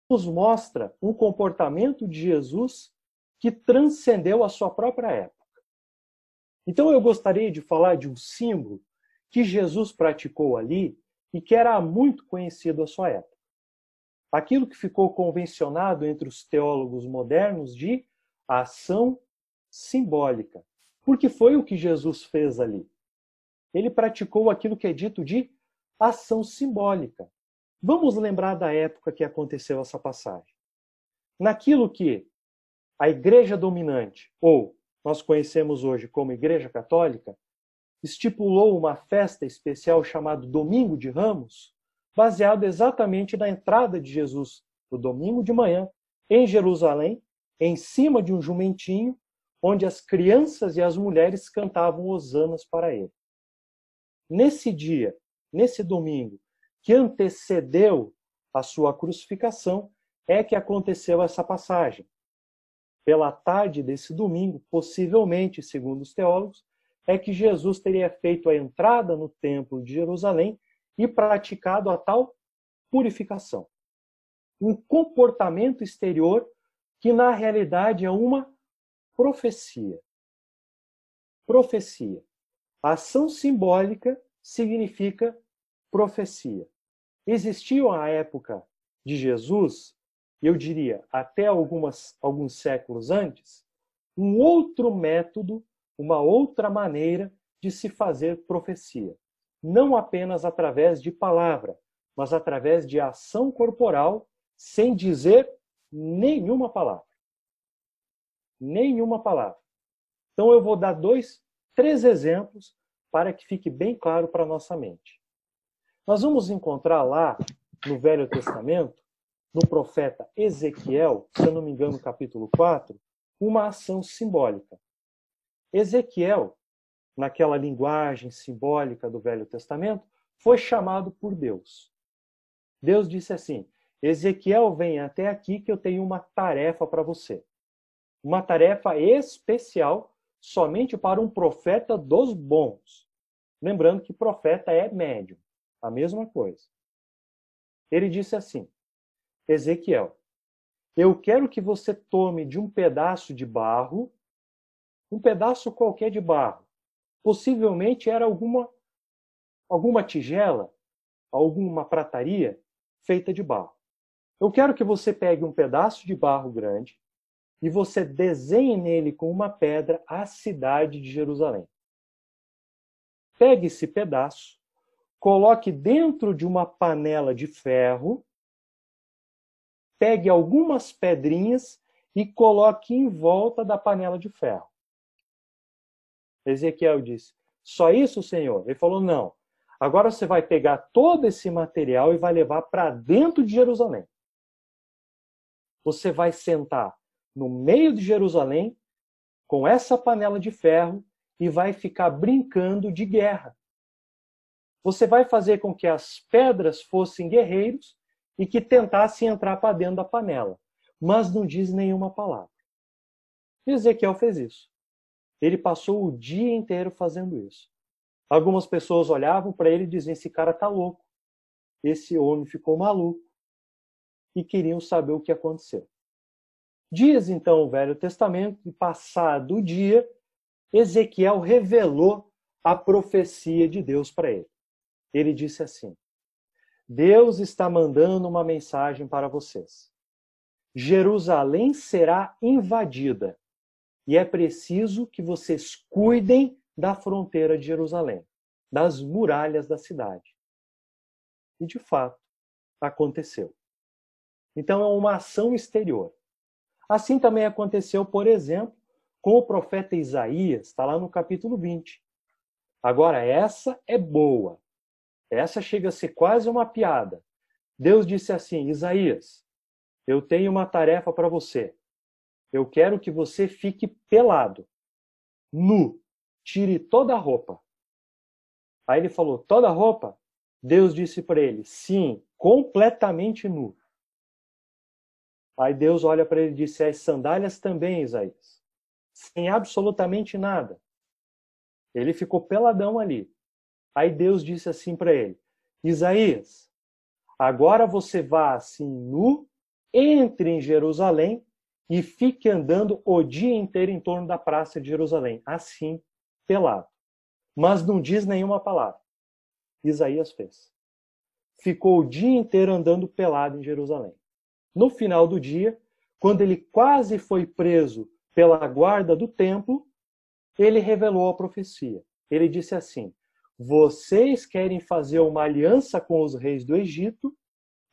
nos mostra um comportamento de Jesus que transcendeu a sua própria época. Então eu gostaria de falar de um símbolo que Jesus praticou ali e que era muito conhecido à sua época. Aquilo que ficou convencionado entre os teólogos modernos de ação simbólica. Porque foi o que Jesus fez ali. Ele praticou aquilo que é dito de ação simbólica. Vamos lembrar da época que aconteceu essa passagem. Naquilo que a igreja dominante, ou nós conhecemos hoje como Igreja Católica, estipulou uma festa especial chamada Domingo de Ramos, baseado exatamente na entrada de Jesus no domingo de manhã, em Jerusalém, em cima de um jumentinho, onde as crianças e as mulheres cantavam hosanas para ele. Nesse dia, nesse domingo, que antecedeu a sua crucificação, é que aconteceu essa passagem. Pela tarde desse domingo, possivelmente, segundo os teólogos, é que Jesus teria feito a entrada no templo de Jerusalém e praticado a tal purificação. Um comportamento exterior que, na realidade, é uma profecia. Profecia. A ação simbólica significa profecia. Existiam à época de Jesus, eu diria até alguns séculos antes, um outro método, uma outra maneira de se fazer profecia. Não apenas através de palavra, mas através de ação corporal, sem dizer nenhuma palavra. Nenhuma palavra. Então eu vou dar 3 exemplos para que fique bem claro para a nossa mente. Nós vamos encontrar lá no Velho Testamento, no profeta Ezequiel, se eu não me engano, capítulo 4, uma ação simbólica. Ezequiel, naquela linguagem simbólica do Velho Testamento, foi chamado por Deus. Deus disse assim: Ezequiel, vem até aqui que eu tenho uma tarefa para você. Uma tarefa especial somente para um profeta dos bons. Lembrando que profeta é médium, a mesma coisa. Ele disse assim: Ezequiel, eu quero que você tome de um pedaço de barro, um pedaço qualquer de barro, possivelmente era alguma tigela, alguma prataria feita de barro. Eu quero que você pegue um pedaço de barro grande e você desenhe nele com uma pedra a cidade de Jerusalém. Pegue esse pedaço, coloque dentro de uma panela de ferro, pegue algumas pedrinhas e coloque em volta da panela de ferro. Ezequiel disse: só isso, Senhor? Ele falou: não. Agora você vai pegar todo esse material e vai levar para dentro de Jerusalém. Você vai sentar no meio de Jerusalém com essa panela de ferro e vai ficar brincando de guerra. Você vai fazer com que as pedras fossem guerreiros e que tentassem entrar para dentro da panela, mas não diz nenhuma palavra. Ezequiel fez isso. Ele passou o dia inteiro fazendo isso. Algumas pessoas olhavam para ele e diziam: esse cara está louco. Esse homem ficou maluco. E queriam saber o que aconteceu. Diz então o Velho Testamento, e passado o dia, Ezequiel revelou a profecia de Deus para ele. Ele disse assim: Deus está mandando uma mensagem para vocês. Jerusalém será invadida e é preciso que vocês cuidem da fronteira de Jerusalém, das muralhas da cidade. E de fato, aconteceu. Então é uma ação exterior. Assim também aconteceu, por exemplo, com o profeta Isaías, está lá no capítulo 20. Agora, essa é boa. Essa chega a ser quase uma piada. Deus disse assim: Isaías, eu tenho uma tarefa para você. Eu quero que você fique pelado, nu, tire toda a roupa. Aí ele falou: toda a roupa? Deus disse para ele: sim, completamente nu. Aí Deus olha para ele e disse: as sandálias também, Isaías. Sem absolutamente nada. Ele ficou peladão ali. Aí Deus disse assim para ele: Isaías, agora você vá assim nu entre em Jerusalém e fique andando o dia inteiro em torno da praça de Jerusalém, assim, pelado. Mas não diz nenhuma palavra. Isaías fez. Ficou o dia inteiro andando pelado em Jerusalém. No final do dia, quando ele quase foi preso pela guarda do templo, ele revelou a profecia. Ele disse assim: vocês querem fazer uma aliança com os reis do Egito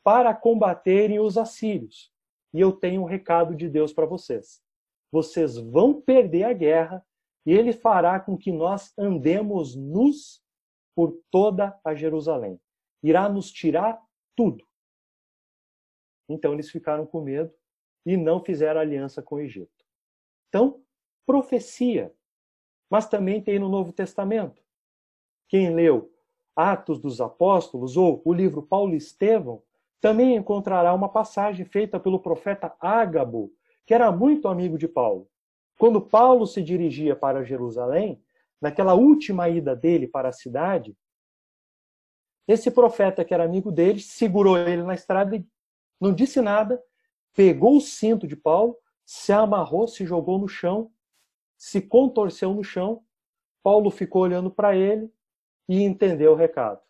para combaterem os assírios. E eu tenho um recado de Deus para vocês. Vocês vão perder a guerra e ele fará com que nós andemos nus por toda a Jerusalém. Irá nos tirar tudo. Então eles ficaram com medo e não fizeram aliança com o Egito. Então, profecia. Mas também tem no Novo Testamento. Quem leu Atos dos Apóstolos ou o livro Paulo e Estevão, também encontrará uma passagem feita pelo profeta Ágabo, que era muito amigo de Paulo. Quando Paulo se dirigia para Jerusalém, naquela última ida dele para a cidade, esse profeta que era amigo dele segurou ele na estrada e não disse nada, pegou o cinto de Paulo, se amarrou, se jogou no chão, se contorceu no chão. Paulo ficou olhando para ele e entendeu o recado.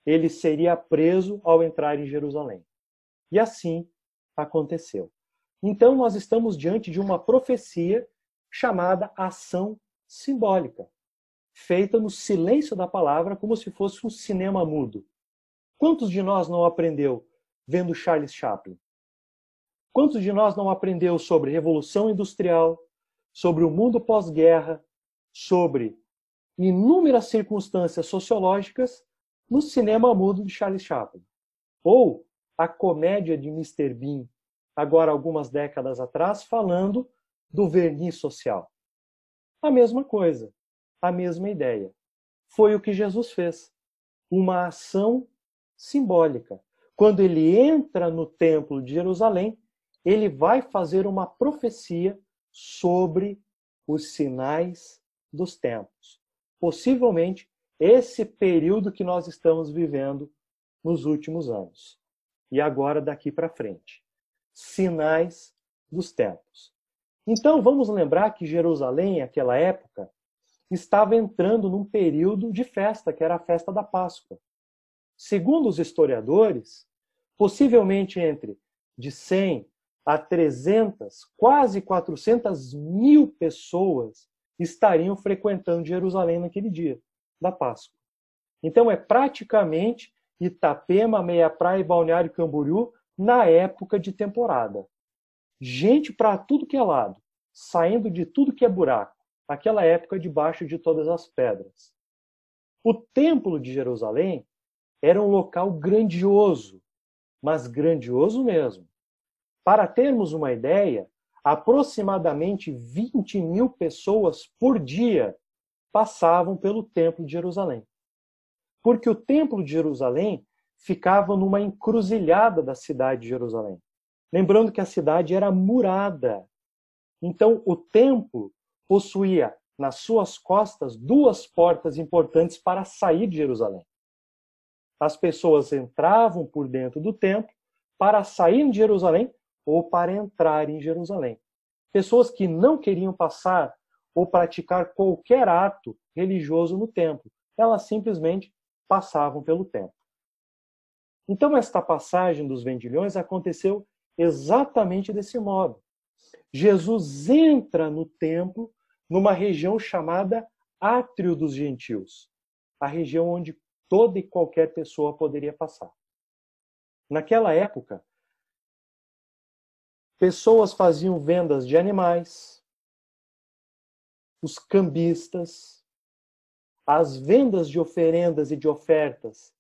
Ele seria preso ao entrar em Jerusalém. E assim aconteceu. Então nós estamos diante de uma profecia chamada ação simbólica, feita no silêncio da palavra, como se fosse um cinema mudo. Quantos de nós não aprendeu vendo Charles Chaplin? Quantos de nós não aprendeu sobre Revolução Industrial, sobre o mundo pós-guerra, sobre inúmeras circunstâncias sociológicas no cinema mudo de Charles Chaplin? Ou a comédia de Mr. Bean, agora algumas décadas atrás, falando do verniz social. A mesma coisa, a mesma ideia. Foi o que Jesus fez. Uma ação simbólica. Quando ele entra no templo de Jerusalém, ele vai fazer uma profecia sobre os sinais dos tempos. Possivelmente esse período que nós estamos vivendo nos últimos anos. E agora daqui para frente. Sinais dos tempos. Então vamos lembrar que Jerusalém, naquela época, estava entrando num período de festa, que era a festa da Páscoa. Segundo os historiadores, possivelmente entre de 100 a 300, quase 400 mil pessoas estariam frequentando Jerusalém naquele dia da Páscoa. Então é praticamente Itapema, Meia Praia e Balneário Camboriú na época de temporada. Gente para tudo que é lado, saindo de tudo que é buraco, naquela época debaixo de todas as pedras. O Templo de Jerusalém era um local grandioso, mas grandioso mesmo. Para termos uma ideia, aproximadamente 20 mil pessoas por dia passavam pelo Templo de Jerusalém. Porque o Templo de Jerusalém ficava numa encruzilhada da cidade de Jerusalém. Lembrando que a cidade era murada. Então, o templo possuía nas suas costas duas portas importantes para sair de Jerusalém. As pessoas entravam por dentro do templo para sair de Jerusalém ou para entrar em Jerusalém. Pessoas que não queriam passar ou praticar qualquer ato religioso no templo, elas simplesmente passavam pelo templo. Então, esta passagem dos vendilhões aconteceu exatamente desse modo. Jesus entra no templo numa região chamada Átrio dos Gentios, a região onde toda e qualquer pessoa poderia passar. Naquela época, pessoas faziam vendas de animais, os cambistas, as vendas de oferendas e de ofertas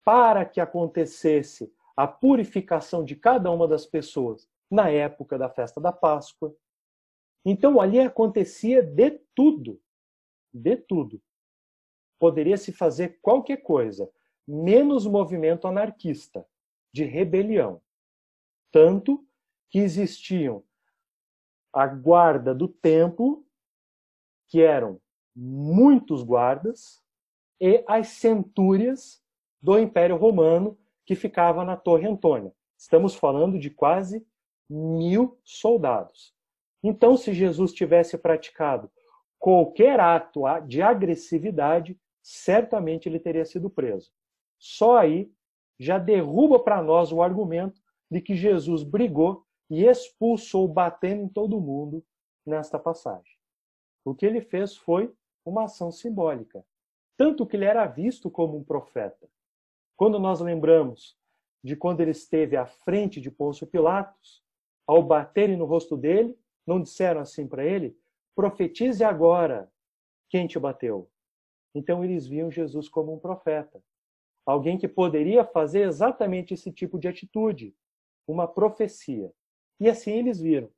para que acontecesse a purificação de cada uma das pessoas na época da festa da Páscoa. Então ali acontecia de tudo, de tudo. Poderia se fazer qualquer coisa, menos movimento anarquista, de rebelião. Tanto que existiam a guarda do templo, que eram muitos guardas, e as centúrias do Império Romano, que ficava na Torre Antônia. Estamos falando de quase 1.000 soldados. Então, se Jesus tivesse praticado qualquer ato de agressividade, certamente ele teria sido preso. Só aí já derruba para nós o argumento de que Jesus brigou e expulsou batendo em todo mundo nesta passagem. O que ele fez foi uma ação simbólica. Tanto que ele era visto como um profeta. Quando nós lembramos de quando ele esteve à frente de Pôncio Pilatos, ao baterem no rosto dele, não disseram assim para ele: profetize agora quem te bateu. Então eles viam Jesus como um profeta. Alguém que poderia fazer exatamente esse tipo de atitude, uma profecia. E assim eles viram.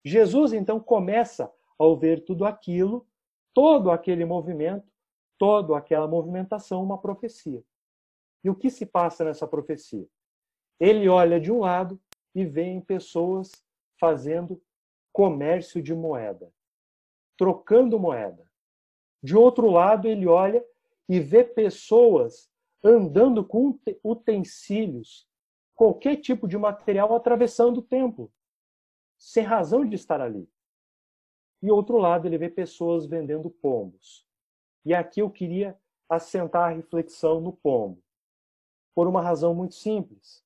Jesus então começa ao ver tudo aquilo, todo aquele movimento, toda aquela movimentação, uma profecia. E o que se passa nessa profecia? Ele olha de um lado e vê pessoas fazendo comércio de moeda, trocando moeda. De outro lado, ele olha e vê pessoas andando com utensílios, qualquer tipo de material atravessando o templo, sem razão de estar ali. E outro lado, ele vê pessoas vendendo pombos. E aqui eu queria assentar a reflexão no pombo, por uma razão muito simples.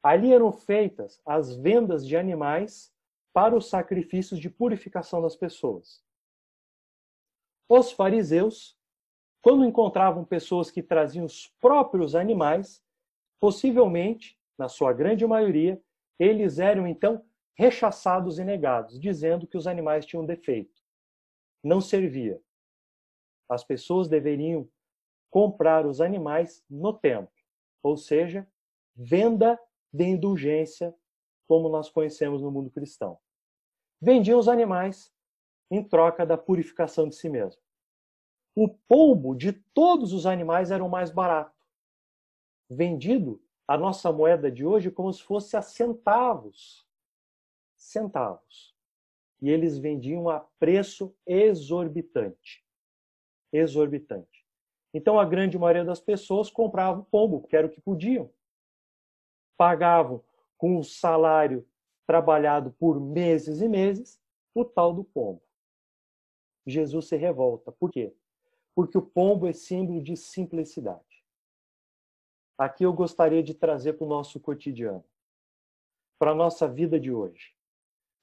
Ali eram feitas as vendas de animais para os sacrifícios de purificação das pessoas. Os fariseus, quando encontravam pessoas que traziam os próprios animais, possivelmente, na sua grande maioria, eles eram então rechaçados e negados, dizendo que os animais tinham defeito. Não servia. As pessoas deveriam comprar os animais no templo, ou seja, venda de indulgência, como nós conhecemos no mundo cristão. Vendiam os animais em troca da purificação de si mesmo. O pombo de todos os animais era o mais barato, vendido a nossa moeda de hoje como se fosse a centavos. Centavos. E eles vendiam a preço exorbitante. Exorbitante. Então a grande maioria das pessoas compravam pombo, que era o que podiam. Pagavam com o salário trabalhado por meses e meses o tal do pombo. Jesus se revolta. Por quê? Porque o pombo é símbolo de simplicidade. Aqui eu gostaria de trazer para o nosso cotidiano, para a nossa vida de hoje.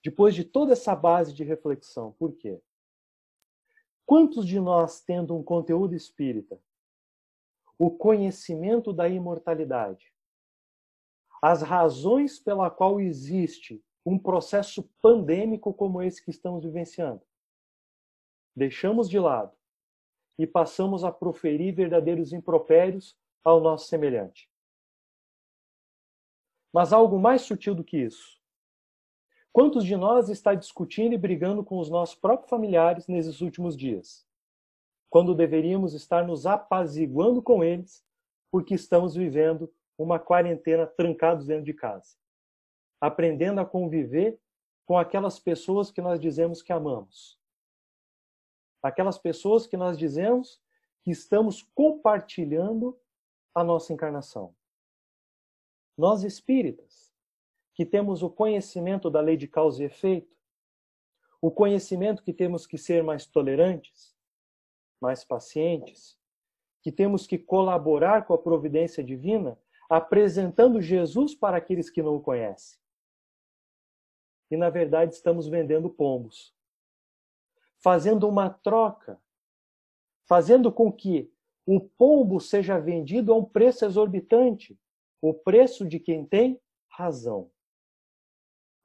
Depois de toda essa base de reflexão, por quê? Quantos de nós, tendo um conteúdo espírita, o conhecimento da imortalidade, as razões pela qual existe um processo pandêmico como esse que estamos vivenciando, deixamos de lado e passamos a proferir verdadeiros impropérios ao nosso semelhante? Mas algo mais sutil do que isso. Quantos de nós está discutindo e brigando com os nossos próprios familiares nesses últimos dias, quando deveríamos estar nos apaziguando com eles, porque estamos vivendo uma quarentena trancados dentro de casa, aprendendo a conviver com aquelas pessoas que nós dizemos que amamos, aquelas pessoas que nós dizemos que estamos compartilhando a nossa encarnação. Nós espíritas, que temos o conhecimento da lei de causa e efeito, o conhecimento que temos que ser mais tolerantes, mais pacientes, que temos que colaborar com a providência divina, apresentando Jesus para aqueles que não o conhecem. E, na verdade, estamos vendendo pombos, fazendo uma troca, fazendo com que o pombo seja vendido a um preço exorbitante, o preço de quem tem razão.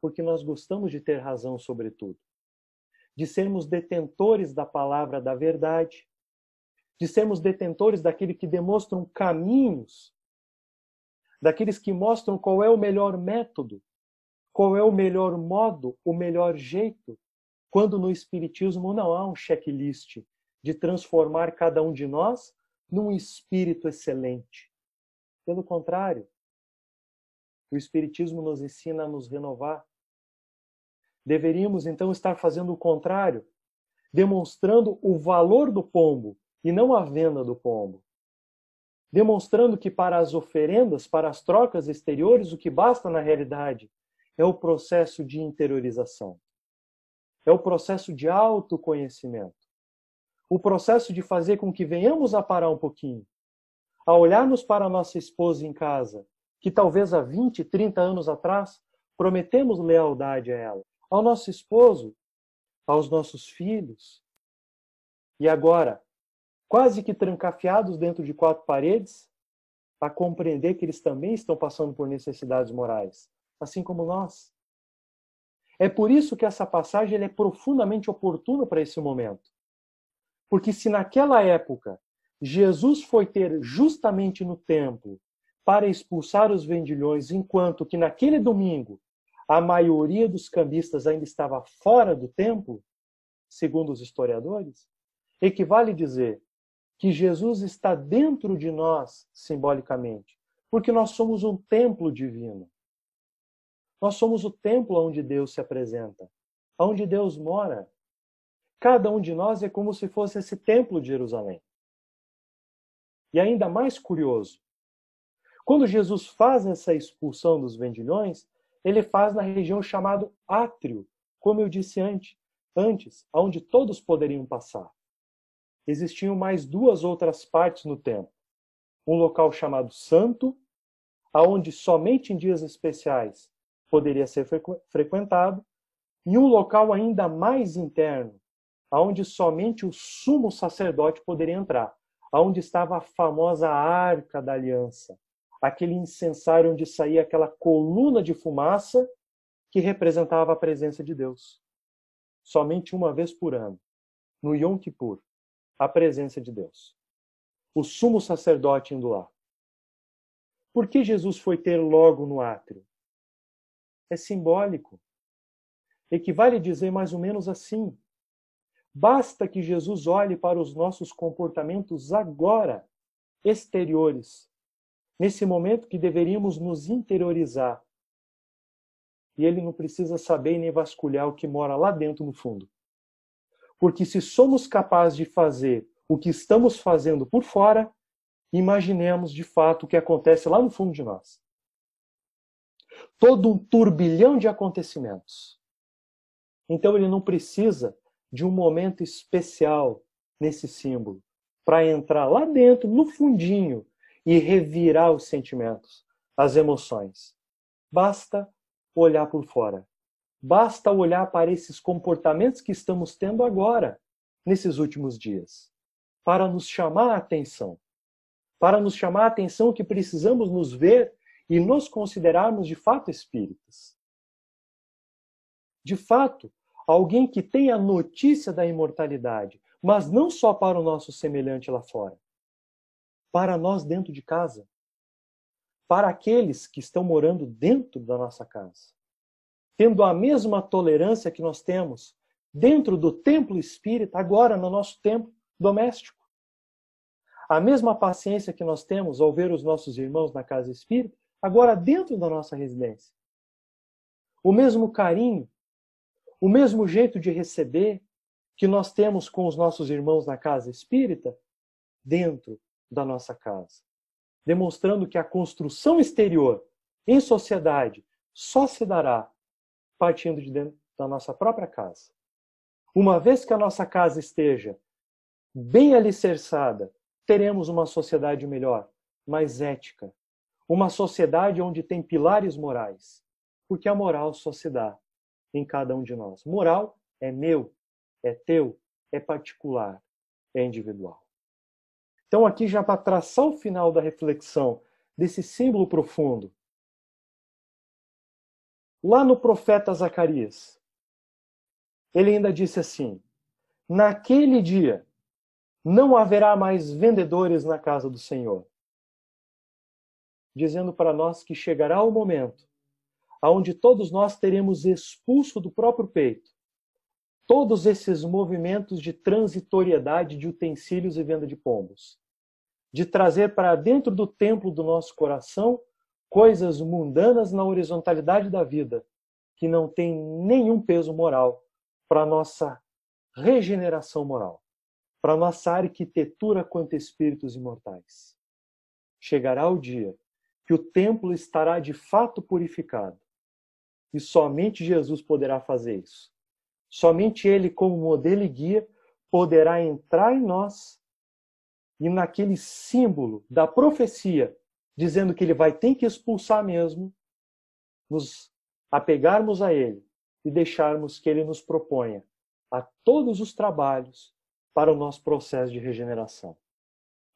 Porque nós gostamos de ter razão sobre tudo, de sermos detentores da palavra da verdade, de sermos detentores daquele que demonstram caminhos, daqueles que mostram qual é o melhor método, qual é o melhor modo, o melhor jeito, quando no Espiritismo não há um checklist de transformar cada um de nós num espírito excelente. Pelo contrário, o Espiritismo nos ensina a nos renovar. Deveríamos, então, estar fazendo o contrário, demonstrando o valor do pombo e não a venda do pombo. demonstrando que para as oferendas, para as trocas exteriores, o que basta na realidade é o processo de interiorização. É o processo de autoconhecimento. O processo de fazer com que venhamos a parar um pouquinho, a olharmos para a nossa esposa em casa, que talvez há 20, 30 anos atrás prometemos lealdade a ela, ao nosso esposo, aos nossos filhos. E agora, quase que trancafiados dentro de quatro paredes, a compreender que eles também estão passando por necessidades morais, assim como nós. É por isso que essa passagem é profundamente oportuna para esse momento. Porque se naquela época Jesus foi ter justamente no templo para expulsar os vendilhões, enquanto que naquele domingo a maioria dos cambistas ainda estava fora do templo, segundo os historiadores, equivale dizer que Jesus está dentro de nós, simbolicamente, porque nós somos um templo divino. Nós somos o templo onde Deus se apresenta, onde Deus mora. Cada um de nós é como se fosse esse templo de Jerusalém. E ainda mais curioso, quando Jesus faz essa expulsão dos vendilhões, ele faz na região chamada átrio, como eu disse antes, onde todos poderiam passar. Existiam mais duas outras partes no templo. Um local chamado santo, aonde somente em dias especiais poderia ser frequentado, e um local ainda mais interno, aonde somente o sumo sacerdote poderia entrar, aonde estava a famosa Arca da Aliança, aquele incensário onde saía aquela coluna de fumaça que representava a presença de Deus. Somente uma vez por ano, no Yom Kippur, a presença de Deus. O sumo sacerdote indo lá. Por que Jesus foi ter logo no átrio? É simbólico. Equivale a dizer mais ou menos assim: basta que Jesus olhe para os nossos comportamentos agora, exteriores, nesse momento que deveríamos nos interiorizar. E ele não precisa saber nem vasculhar o que mora lá dentro no fundo. Porque se somos capazes de fazer o que estamos fazendo por fora, imaginemos de fato o que acontece lá no fundo de nós. Todo um turbilhão de acontecimentos. Então ele não precisa de um momento especial nesse símbolo para entrar lá dentro, no fundinho, e revirar os sentimentos, as emoções. Basta olhar por fora. Basta olhar para esses comportamentos que estamos tendo agora, nesses últimos dias, para nos chamar a atenção. Para nos chamar a atenção que precisamos nos ver e nos considerarmos de fato espíritas. De fato, alguém que tem a notícia da imortalidade, mas não só para o nosso semelhante lá fora, para nós dentro de casa, para aqueles que estão morando dentro da nossa casa, tendo a mesma tolerância que nós temos dentro do templo espírita, agora no nosso templo doméstico. A mesma paciência que nós temos ao ver os nossos irmãos na casa espírita, agora dentro da nossa residência. O mesmo carinho, o mesmo jeito de receber que nós temos com os nossos irmãos na casa espírita, dentro da nossa casa. Demonstrando que a construção exterior em sociedade só se dará partindo de dentro da nossa própria casa. Uma vez que a nossa casa esteja bem alicerçada, teremos uma sociedade melhor, mais ética. Uma sociedade onde tem pilares morais. Porque a moral só se dá em cada um de nós. Moral é meu, é teu, é particular, é individual. Então aqui já para traçar o final da reflexão desse símbolo profundo, lá no profeta Zacarias, ele ainda disse assim: naquele dia não haverá mais vendedores na casa do Senhor. Dizendo para nós que chegará o momento onde todos nós teremos expulso do próprio peito todos esses movimentos de transitoriedade de utensílios e venda de pombos. De trazer para dentro do templo do nosso coração coisas mundanas na horizontalidade da vida, que não tem nenhum peso moral para a nossa regeneração moral, para a nossa arquitetura quanto espíritos imortais. chegará o dia que o templo estará de fato purificado. E somente Jesus poderá fazer isso. Somente Ele, como modelo e guia, poderá entrar em nós e naquele símbolo da profecia, dizendo que Ele vai ter que expulsar mesmo, nos apegarmos a Ele e deixarmos que Ele nos proponha a todos os trabalhos para o nosso processo de regeneração.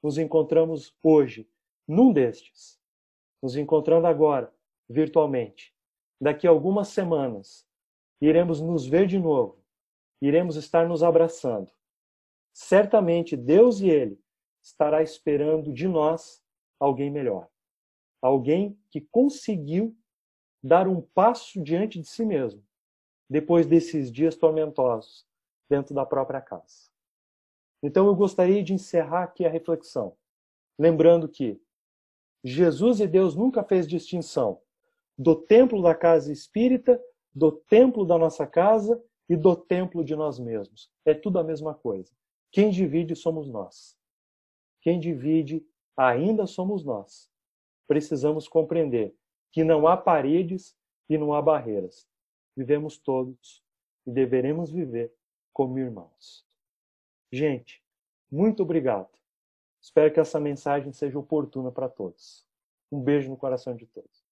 Nos encontramos hoje num destes. Nos encontrando agora, virtualmente. Daqui a algumas semanas, iremos nos ver de novo. Iremos estar nos abraçando. Certamente Deus e Ele estará esperando de nós alguém melhor. Alguém que conseguiu dar um passo diante de si mesmo, depois desses dias tormentosos, dentro da própria casa. Então eu gostaria de encerrar aqui a reflexão, lembrando que Jesus e Deus nunca fez distinção do templo da casa espírita, do templo da nossa casa e do templo de nós mesmos. É tudo a mesma coisa. Quem divide somos nós. Quem divide ainda somos nós. Precisamos compreender que não há paredes e não há barreiras. Vivemos todos e deveremos viver como irmãos. Gente, muito obrigado. Espero que essa mensagem seja oportuna para todos. Um beijo no coração de todos.